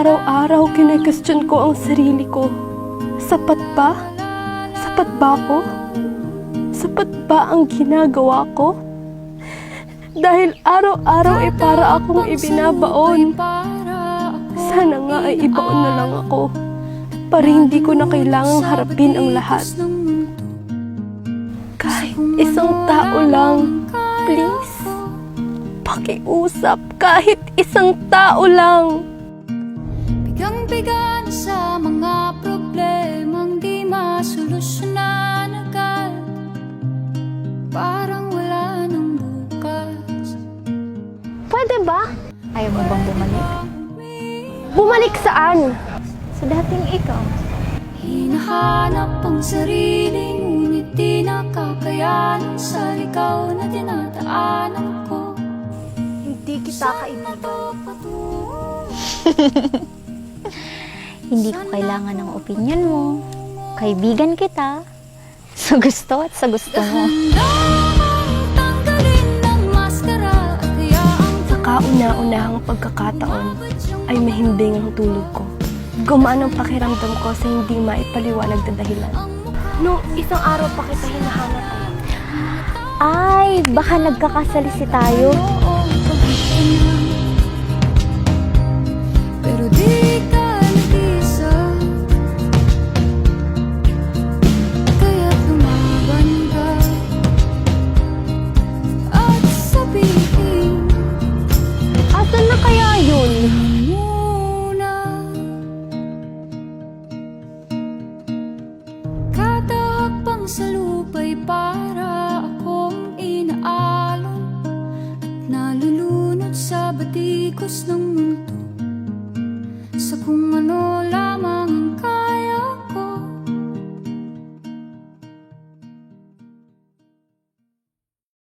Araw-araw kine-question ko ang sarili ko. Sapat ba? Sapat ba ako? Sapat ba ang ginagawa ko? Dahil araw-araw ay para akong ibinabaon. Sana nga ay ibaon na lang ako. Para hindi ko na kailangang harapin ang lahat. Kahit isang tao lang, please. Pakiusap, kahit isang tao lang. Bigang-biga na sa mga problemang di masolusyonan agad. Parang wala nang bukas. Pwede ba? Ayaw mo bang bumalik? Bumalik saan? Sa dating ikaw. Hinahanap ang sarili, ngunit di nakakayanan sa ligaw na dinadaanan ko. Hindi kita kaibigan. Hindi ko kailangan ng opinion mo. Kaibigan kita. Sa gusto at sa gusto mo. Sa kauna-unahang pagkakataon ay mahimbing ang tulog ko. Gumaan ang pakiramdam ko sa hindi maipaliwanag na dahilan. Nung isang araw pa kita hinahanap eh. Ay, baka nagkakasalisi tayo. Pero di ka nag-isa, kaya't lumaban ka at sabihin, Asan na kaya yun? muna. Kada hakbang sa lupa'y para akong inaalon at nalulunod sa batikos ng mundo, sa kung ano